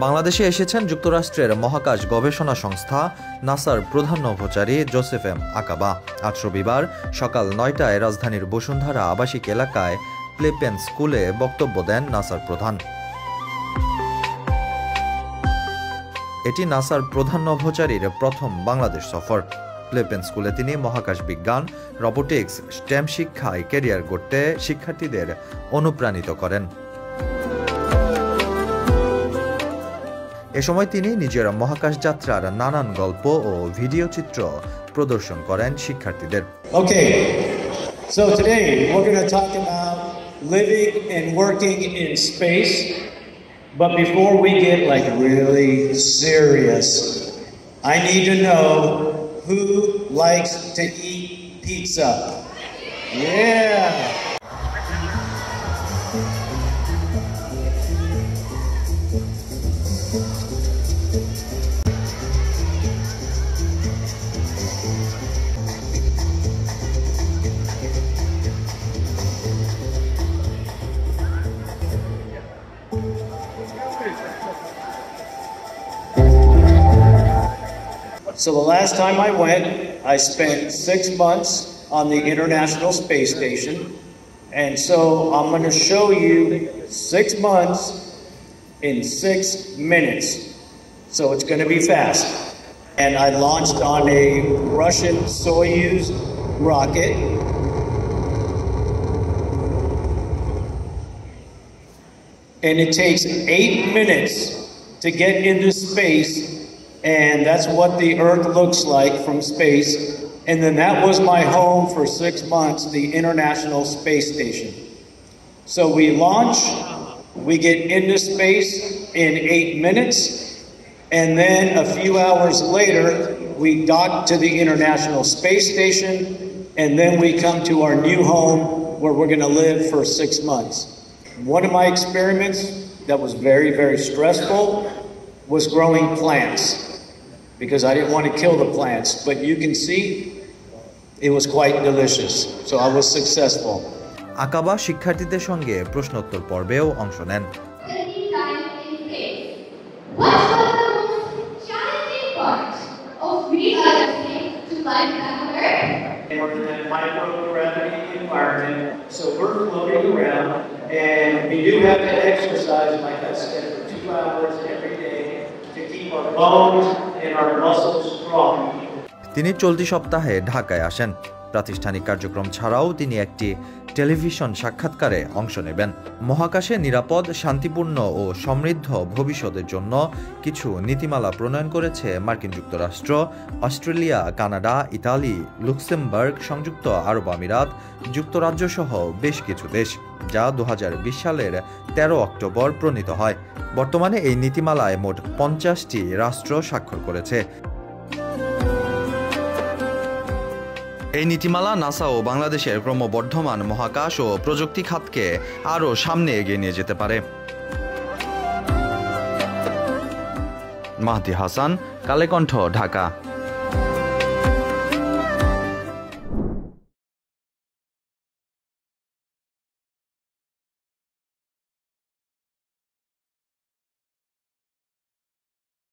বাংলাদেশে এসেছেন যুক্তরাষ্ট্রের মহাকাশ গবেষণা সংস্থা নাসার প্রধান নভোচারী জোসেফ এম আকাবা। আজ রবিবার সকাল ৯টায় রাজধানীর বসুন্ধরা আবাসিক এলাকায় প্লেপেন স্কুলে বক্তব্য দেন নাসার প্রধান। এটি নাসার প্রধান নভোচারীর প্রথম বাংলাদেশ সফর। প্লেপেন স্কুলে তিনি মহাকাশ বিজ্ঞান, রোবোটিক্স, স্টেম শিক্ষায় ক্যারিয়ার গড়তে শিক্ষার্থীদের অনুপ্রাণিত করেন। এ সময় তিনি নিজের মহাকাশ যাত্রার নানান গল্প ও ভিডিও চিত্র প্রদর্শন করেন শিক্ষার্থীদের। Okay, so today we're going to talk about living and working in space. But before we get like really serious, I need to know who likes to eat pizza. Yeah. So the last time I went, I spent 6 months on the International Space Station. And so I'm going to show you 6 months in 6 minutes. So it's going to be fast. And I launched on a Russian Soyuz rocket. And it takes 8 minutes to get into space. And that's what the Earth looks like from space. And then that was my home for 6 months, the International Space Station. So we launch, we get into space in 8 minutes, and then a few hours later, we dock to the International Space Station, and then we come to our new home where we're going to live for 6 months. One of my experiments that was very, very stressful was growing plants, because I didn't want to kill the plants, but you can see it was quite delicious. So I was successful. আকাবা শিক্ষার্থীদের সঙ্গে প্রশ্নোত্তর পর্বেও অংশ নেন। So we're floating around, and we do have to exercise like I said for 2 hours every day to keep our bones and our muscles strong. তিনি চলতি সপ্তাহে ঢাকায় আসেন। প্রাতিষ্ঠানিক কার্যক্রম ছাড়াও তিনি একটি টেলিভিশন সাক্ষাৎকারে অংশ নেবেন। মহাকাশে নিরাপদ, শান্তিপূর্ণ ও সমৃদ্ধ ভবিষ্যতের জন্য কিছু নীতিমালা প্রণয়ন করেছে মার্কিন যুক্তরাষ্ট্র, অস্ট্রেলিয়া, কানাডা, ইতালি, লুক্সেমবার্গ, সংযুক্ত আরব আমিরাত, যুক্তরাজ্য সহ বেশ কিছু দেশ, যা 2020 সালের 13 অক্টোবর প্রণীত হয়। বর্তমানে এই নীতিমালায় মোট 50টি রাষ্ট্র স্বাক্ষর করেছে। এই নীতিমালা নাসা ও বাংলাদেশের ক্রমবর্ধমান মহাকাশ ও প্রযুক্তি খাতকে আরও সামনে এগিয়ে নিয়ে যেতে পারে। মাহদি হাসান, কালেকণ্ঠ, ঢাকা।